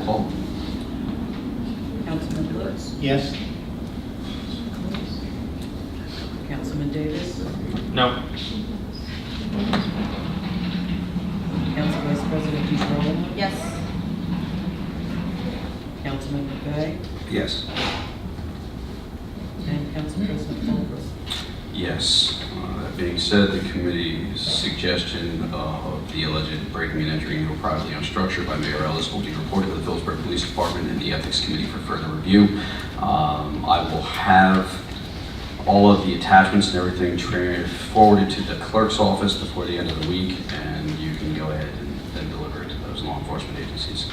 Roll call. Councilman Lutz? Yes. Councilman Davis? No. Council Vice President DeShawn? Yes. Councilman McVeigh? Yes. And Council President Colbert? Yes. That being said, the committee's suggestion of the alleged breaking and entering into a privately owned structure by Mayor Ellis will be reported to the Phillipsburg Police Department and the Ethics Committee for further review. I will have all of the attachments and everything forwarded to the clerk's office before the end of the week, and you can go ahead and deliver it to those law enforcement agencies.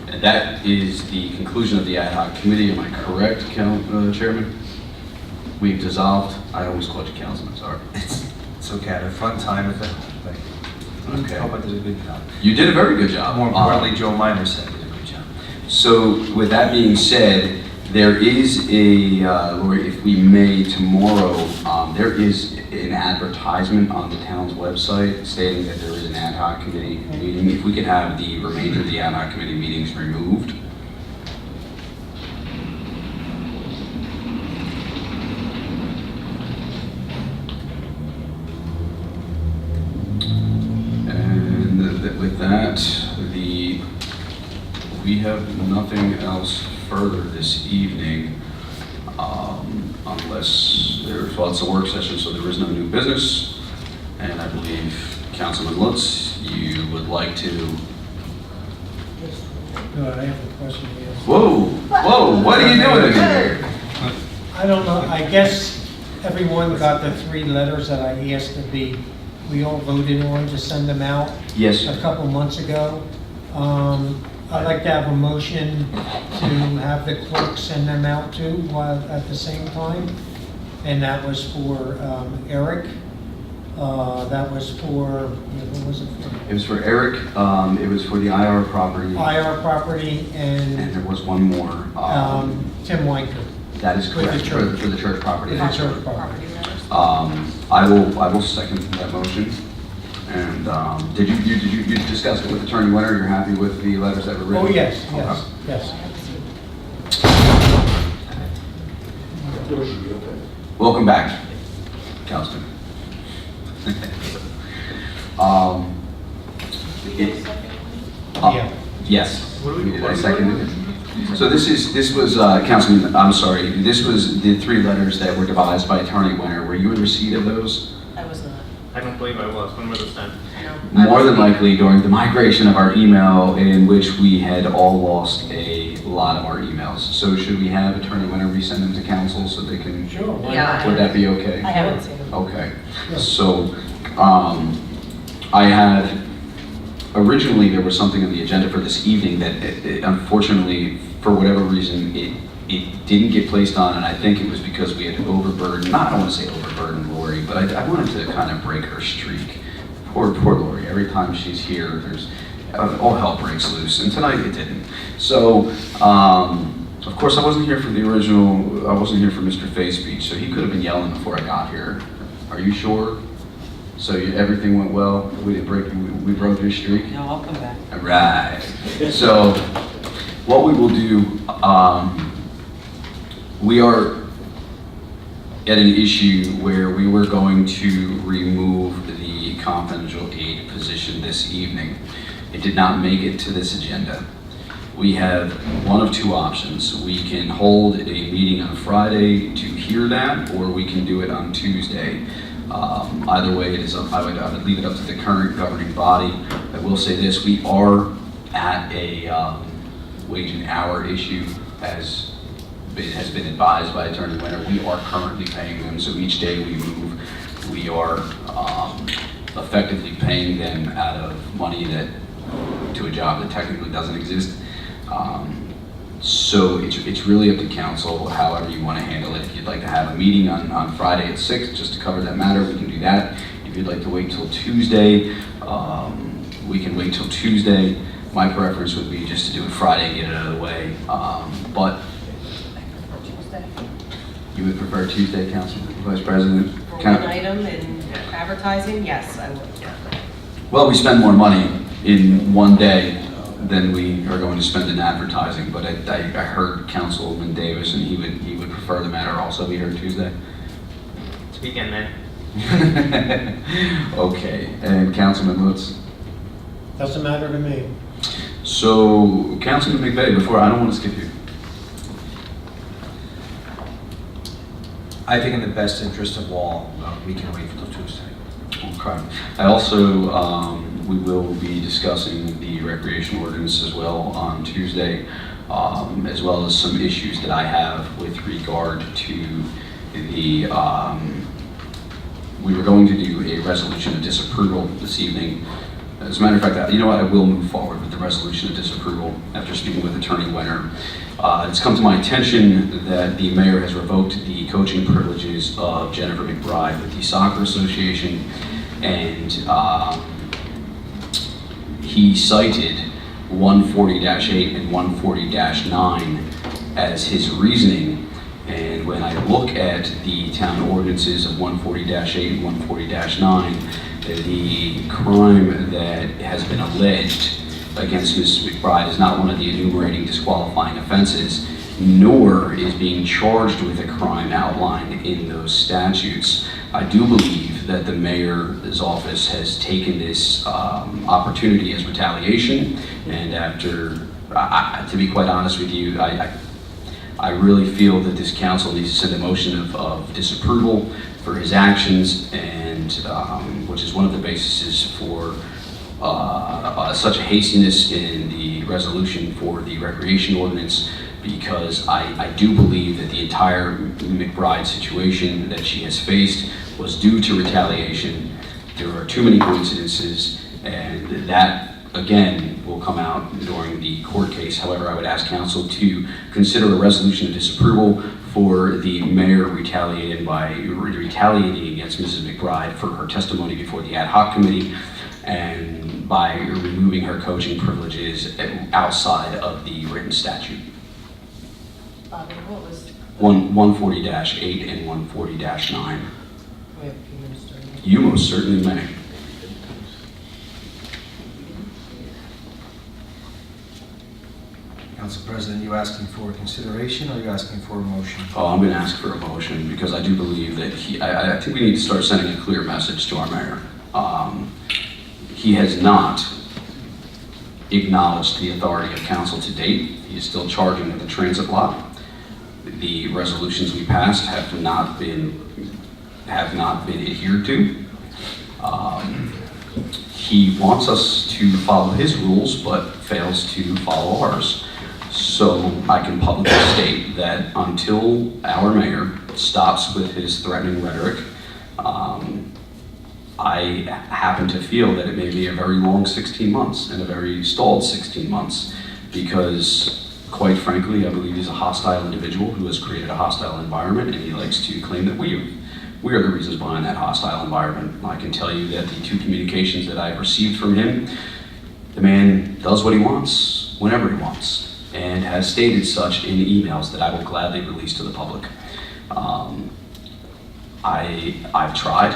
And that is the conclusion of the ad hoc committee. Am I correct, Chairman? We've dissolved. I always called you Councilman, sorry. It's okay. I had a fun time with it. Thank you. Okay. I hope I did a good job. You did a very good job. More importantly, Joe Miner said I did a good job. So with that being said, there is a, Lori, if we may, tomorrow, there is an advertisement on the town's website stating that there is an ad hoc committee meeting. If we could have the remainder of the ad hoc committee meetings removed. And with that, we have nothing else further this evening, unless there's lots of work sessions, so there is no new business. And I believe Councilman Lutz, you would like to. No, I have a question to ask. Whoa, what are you doing in here? I don't know, I guess everyone got the 3 letters that I asked to be, we all voted on to send them out Yes. a couple months ago. I'd like to have a motion to have the clerk send them out too while at the same time. And that was for Eric. That was for, what was it for? It was for Eric, it was for the IR property. IR property And and there was one more. Tim Winker. That is with the correct, church. for the church property. With the church property. I will second that motion. And did you discuss it with Attorney Winter? You're happy with the letters that were written? Oh, yes, Okay. yes, yes. Welcome back, Councilman. Yeah. Yes. I seconded it. So this was, Councilman, I'm sorry, this was the 3 letters that were devised by Attorney Winter. Were you in receipt of those? I was not. I don't believe I was. When was it sent? No. More than likely during the migration of our email, in which we had all lost a lot of our emails. So should we have Attorney Winter resend them to council so they can? Sure. why Yeah. not? Would that be okay? I haven't seen them. Okay, Yeah. so, I had, originally there was something on the agenda for this evening that unfortunately, for whatever reason, it didn't get placed on, and I think it was because we had overburdened, I don't want to say overburdened Lori, but I wanted to kind of break her streak. Poor Lori, every time she's here, there's, all hell breaks loose, and tonight it didn't. So, of course, I wasn't here for the original, I wasn't here for Mr. Faye's speech, so he could have been yelling before I got here. Are you sure? So everything went well? We didn't break, we broke your streak? No, I'll come back. All right. So what we will do, we are at an issue where we were going to remove the confidential aid position this evening. It did not make it to this agenda. We have one of 2 options. We can hold a meeting on Friday to hear that, or we can do it on Tuesday. Either way, it is up, I would leave it up to the current governing body. I will say this, we are at a wage and hour issue, as it has been advised by Attorney Winter. We are currently paying them, so each day we move, we are effectively paying them out of money that, to a job that technically doesn't exist. So it's really up to council, however you want to handle it. If you'd like to have a meeting on Friday at 6 just to cover that matter, we can do that. If you'd like to wait till Tuesday, we can wait till Tuesday. My preference would be just to do it Friday and get it out of the way. But you would prefer Tuesday, Council Vice President? For one item in advertising, yes, I would. Well, we spend more money in one day then we are going to spend in advertising. But I heard Councilman Davis, and he would prefer the matter also be heard Tuesday. Speaking, man. Okay, and Councilman Lutz. Doesn't matter to me. So, Councilman McVeigh, before, I don't want to skip you. I think in the best interest of all, we can wait until Tuesday. Okay. I also, we will be discussing the recreation ordinance as well on Tuesday, as well as some issues that I have with regard to the, we were going to do a resolution of disapproval this evening. As a matter of fact, you know what, I will move forward with the resolution of disapproval after speaking with Attorney Wenner. It's come to my attention that the mayor has revoked the coaching privileges of Jennifer McBride with the Soccer Association, and he cited 140-8 and 140-9 as his reasoning. And when I look at the town ordinances of 140-8 and 140-9, the crime that has been alleged against Mrs. McBride is not one of the enumerating disqualifying offenses, nor is being charged with a crime outlined in those statutes. I do believe that the mayor's office has taken this opportunity as retaliation, and after, to be quite honest with you, I really feel that this council needs to send a motion of disapproval for his actions, and which is one of the bases for such a hastiness in the resolution for the recreation ordinance, because I do believe that the entire McBride situation that she has faced was due to retaliation. There are too many coincidences, and that, again, will come out during the court case. However, I would ask council to consider a resolution of disapproval for the mayor retaliating against Mrs. McBride for her testimony before the ad hoc committee, and by removing her coaching privileges outside of the written statute. Bobby, what was? 140-8 and 140-9. We have a few minutes to. You most certainly may. Council President, you asking for consideration, or are you asking for a motion? Oh, I'm going to ask for a motion, because I do believe that I think we need to start sending a clear message to our mayor. He has not acknowledged the authority of council to date. He is still charging with the transit lot. The resolutions we passed have not been adhered to. He wants us to follow his rules, but fails to follow ours. So I can publicly state that until our mayor stops with his threatening rhetoric, I happen to feel that it may be a very long 16 months and a very stalled 16 months, because quite frankly, I believe he's a hostile individual who has created a hostile environment, and he likes to claim that we are the reasons behind that hostile environment. I can tell you that the 2 communications that I've received from him, the man does what he wants, whenever he wants, and has stated such in emails that I will gladly release to the public. I've tried,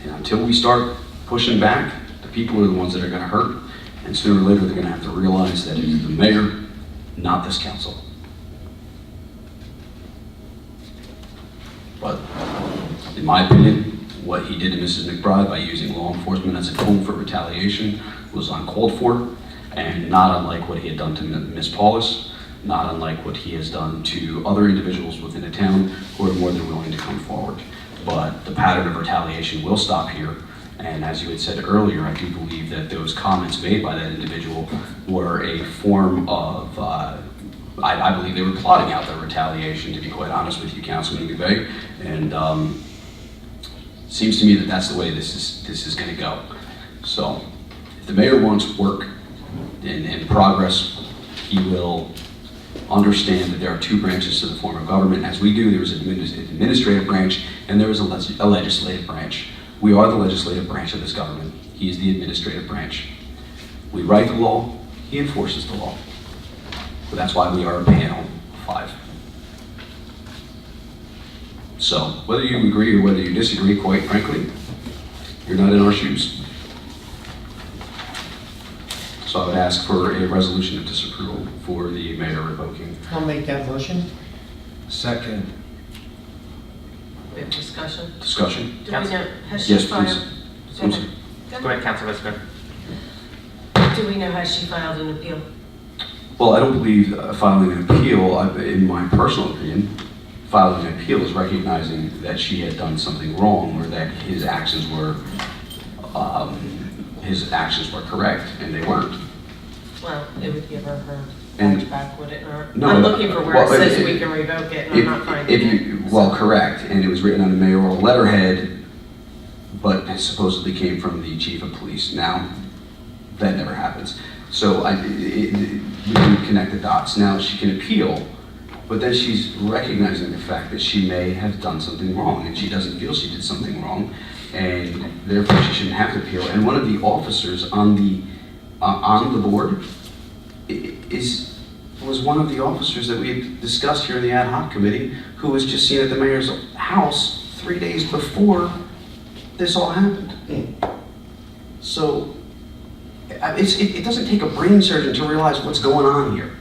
and until we start pushing back, the people are the ones that are going to hurt, and sooner or later they're going to have to realize that it is the mayor, not this council. But in my opinion, what he did to Mrs. McBride by using law enforcement as a tool for retaliation was uncalled for, and not unlike what he had done to Ms. Paulus, not unlike what he has done to other individuals within the town who are more than willing to come forward. But the pattern of retaliation will stop here, and as you had said earlier, I do believe that those comments made by that individual were a form of I believe they were plotting out their retaliation, to be quite honest with you, Councilman McVeigh, and seems to me that that's the way this is going to go. So, if the mayor wants work and progress, he will understand that there are 2 branches to the form of government. As we do, there's an administrative branch and there is a legislative branch. We are the legislative branch of this government. He is the administrative branch. We write the law, he enforces the law. But that's why we are a panel of 5. So, whether you agree or whether you disagree, quite frankly, you're not in our shoes. So I would ask for a resolution of disapproval for the mayor revoking. I'll make that motion. Second. We have discussion? Discussion? Do we Counsel? know, has she Yes, filed? please. Go I'm ahead. sorry. Go ahead, Council Vice Mayor. Do we know, has she filed an appeal? Well, I don't believe filing an appeal, in my personal opinion, filing an appeal is recognizing that she had done something wrong or that his actions were correct, and they weren't. Well, it would give her her And- badge back, would it not? No, I'm looking for where well, it says if- we can revoke it, and I'm not finding If it. you, well, correct, and it was written on a mayoral letterhead, but it supposedly came from the chief of police. Now, that never happens. So we can connect the dots. Now, she can appeal, but then she's recognizing the fact that she may have done something wrong, and she doesn't feel she did something wrong, and therefore she shouldn't have to appeal. And one of the officers on the board was one of the officers that we had discussed here in the ad hoc committee, who was just seen at the mayor's house 3 days before this all happened. So it doesn't take a brain surgeon to realize what's going on here.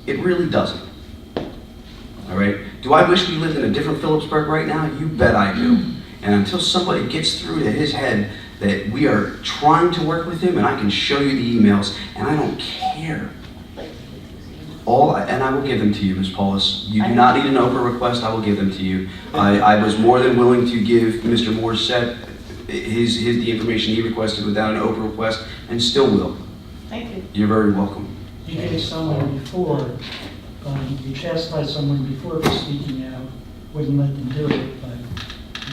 It really doesn't. All right? Do I wish we lived in a different Phillipsburg right now? You bet I do. And until somebody gets through to his head that we are trying to work with him, and I can show you the emails, and I don't care. And I will give them to you, Ms. Paulus. You do not need an Oprah request, I will give them to you. I was more than willing to give Mr. Morissette the information he requested without an Oprah request, and still will. Thank you. You're very welcome. You gave someone before, you chastised someone before for speaking out, wouldn't let them do it, but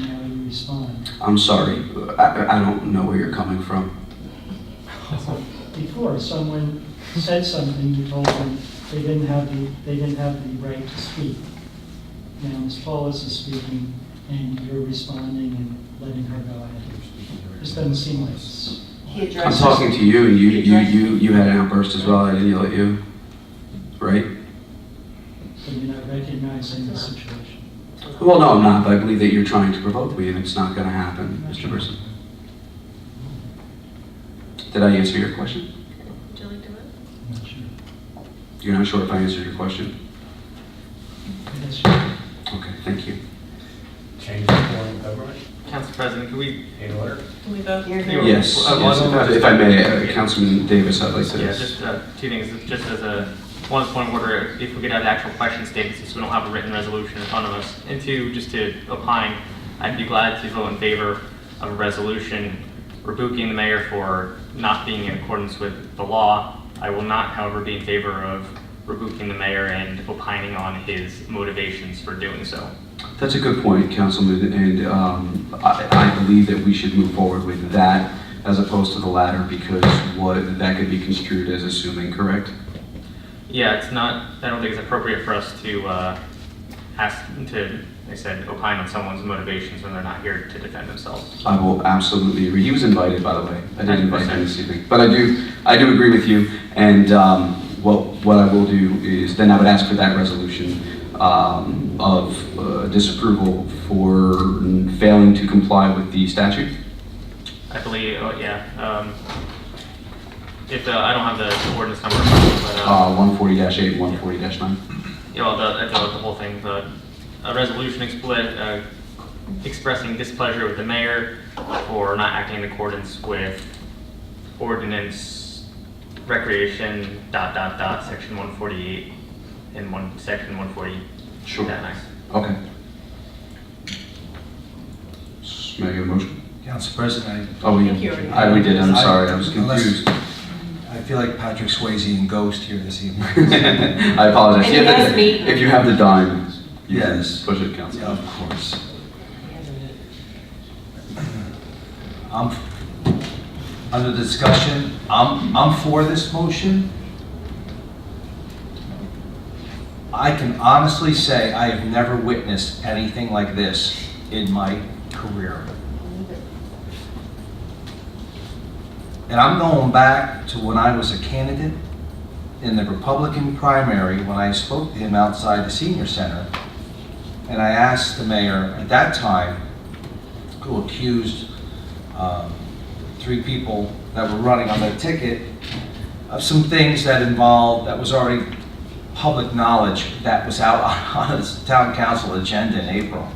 now you respond. I'm sorry, I don't know where you're coming from. Before, someone said something, you told them they didn't have the right to speak. Now Ms. Paulus is speaking, and you're responding and letting her go ahead. This doesn't seem like it's... He I'm addressed. talking to you, and you had an outburst as well, I didn't yell at you, right? So you're not recognizing the situation. Well, no, I'm not, but I believe that you're trying to provoke me, and it's not gonna happen, Mr. Brisson. Did I answer your question? Would you like to vote? I'm not sure. You're not sure if I answered your question? Yes, sure. Okay, thank you. Change the form of government Council President, can we, in order. Can we vote? You're here. Yes, Well, yes, if I may, Councilman Davis, I'd like to. yeah, just 2 things, just as a, one point of order, if we could have the actual question stated, since we don't have a written resolution in front of us. And 2, just to opine, I'd be glad to vote in favor of a resolution rebuking the mayor for not being in accordance with the law. I will not, however, be in favor of rebuking the mayor and opining on his motivations for doing so. That's a good point, Councilman, and I believe that we should move forward with that as opposed to the latter, because that could be construed as assuming, correct? Yeah, it's not, I don't think it's appropriate for us to ask to, like I said, opine on someone's motivations when they're not here to defend themselves. I will absolutely agree. He was invited, by the way. I didn't invite him this evening, but I do agree with you. And what I will do is then I would ask for that resolution of disapproval for failing to comply with the statute. I believe, if I don't have the ordinance number, but 140-8, 140-9. yeah, well, the whole thing, a resolution expressing displeasure with the mayor for not acting in accordance with ordinance recreation ... section 148 and section 140. Sure. That nice. Okay. May I get a motion? Council President, Oh, Thank you. we did. I'm sorry. I was Unless- confused. I feel like Patrick Swayze in Ghost here this evening. I apologize. And he has meat. If you have the dime, you can Yes. push it, Council. Yeah, of course. He hasn't eaten. Under the discussion, I'm for this motion. I can honestly say I have never witnessed anything like this in my career. And I'm going back to when I was a candidate in the Republican primary, when I spoke to him outside the senior center. And I asked the mayor at that time, who accused 3 people that were running on the ticket of some things that involved, that was already public knowledge, that was out on the town council agenda in April.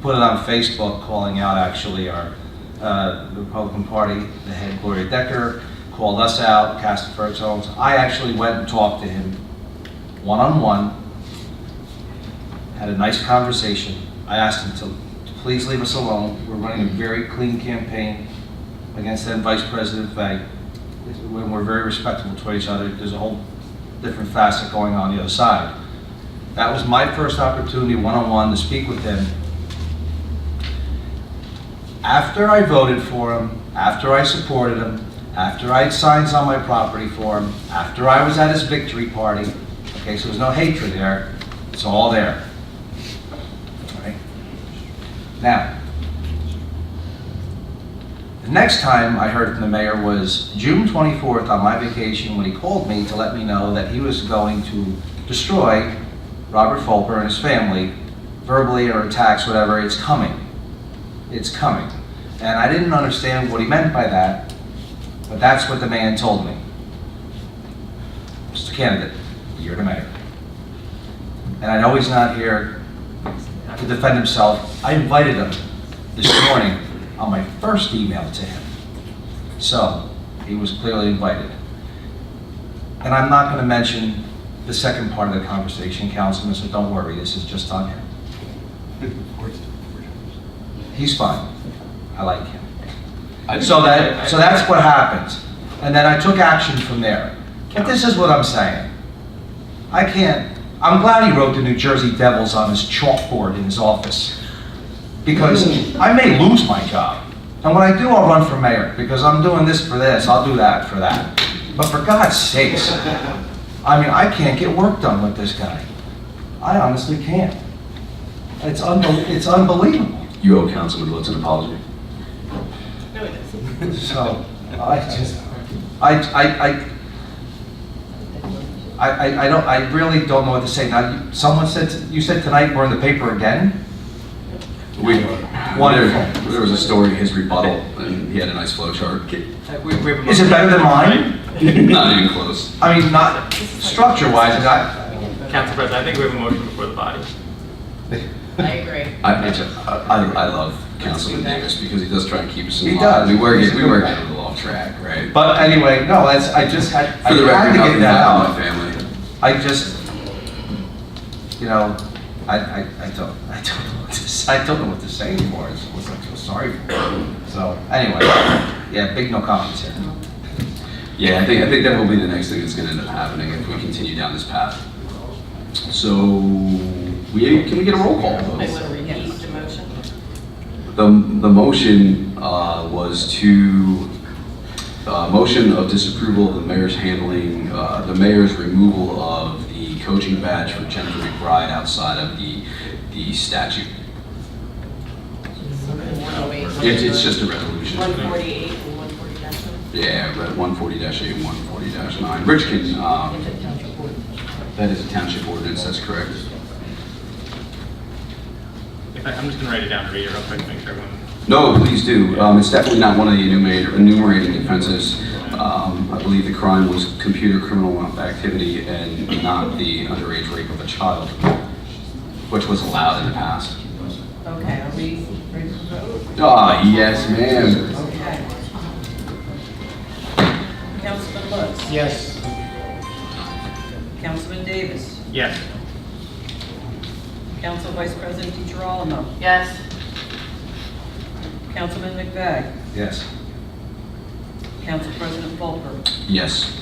Put it on Facebook, calling out actually our the Republican Party, the head Gloria Decker, called us out, Castenberg's homes. I actually went and talked to him one-on-one, had a nice conversation. I asked him to please leave us alone. We're running a very clean campaign against then Vice President Fay. When we're very respectful toward each other, there's a whole different facet going on the other side. That was my first opportunity one-on-one to speak with him. After I voted for him, after I supported him, after I had signs on my property for him, after I was at his victory party, okay, so there's no hatred there, it's all there. Right? Now, the next time I heard from the mayor was June 24th on my vacation when he called me to let me know that he was going to destroy Robert Fulper and his family, verbally or attacks, whatever. It's coming. It's coming. And I didn't understand what he meant by that, but that's what the man told me. Mr. Candidate, you're the mayor. And I know he's not here to defend himself. I invited him this morning on my first email to him. So, he was clearly invited. And I'm not going to mention the second part of the conversation, Councilman, so don't worry, this is just on him. He's fine. I like him. So that's what happened. And then I took action from there. But this is what I'm saying. I'm glad he wrote the New Jersey Devils on his chalkboard in his office. Because I may lose my job. And when I do, I'll run for mayor. Because I'm doing this for this, I'll do that for that. But for God's sakes, I mean, I can't get work done with this guy. I honestly can't. It's unbelievable. You owe Councilman Lutz an apology. No, it doesn't. So, I really don't know what to say. Now, you said tonight we're in the paper again? Wonderful. There was a story in his rebuttal, and he had a nice flow chart. Is it better than mine? Not even close. I mean, not structure-wise, Council President, I think we have a motion before the body. I agree. I love Councilman Davis because he does try and keep us in He line. does. We were getting a little off track, right? But anyway, no, I just had For the I had record, to nothing get that about out. my family. I just, you know, I don't know what to say. I don't know what to say anymore. It's what I feel sorry for. So anyway, yeah, big no comments here. Yeah, I think that will be the next thing that's going to end up happening if we continue down this path. So, can we get a roll call? I want to repeat the motion. The motion was to motion of disapproval of the mayor's handling, the mayor's removal of the coaching badge for Jennifer McBride outside of the statute. It's just a resolution. 148 and 140-9. Yeah, but 140-8 and 140-9. Rich can, that is a township ordinance, that's correct. I'm just going to write it down and read it real quick to make sure everyone... No, please do. It's definitely not one of the enumerating offenses. I believe the crime was computer criminal activity and not the underage rape of a child, which was allowed in the past. Okay, are we ready to vote? Yes, ma'am. Okay. Councilman Lutz? Yes. Councilman Davis? Yes. Council Vice President DeGirolamo? Yes. Councilman McVeigh? Yes. Council President Fulper? Yes.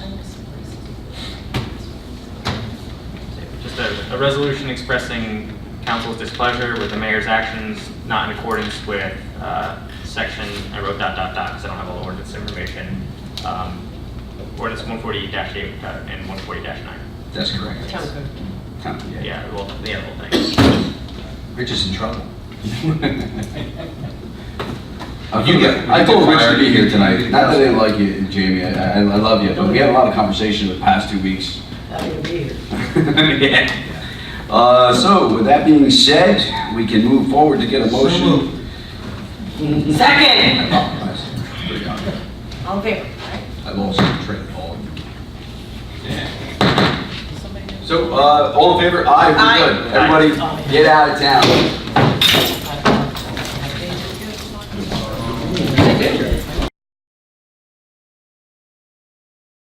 Just a resolution expressing council's displeasure with the mayor's actions not in accordance with section, I wrote ... because I don't have all the ordinance information, ordinance 148-8 and 140-9. That's correct. Town code. Yeah, well, the whole thing. Rich is in trouble. I told Rich to be here tonight. Not that I didn't like you, Jamie. I love you, but we had a lot of conversation the past 2 weeks. I will be here. Yeah. So with that being said, we can move forward to get a motion. Second. All in favor? Aye. I've also trained all of you. Somebody do- So, all in favor? Aye, Aye. we're good. Everybody, get out of town.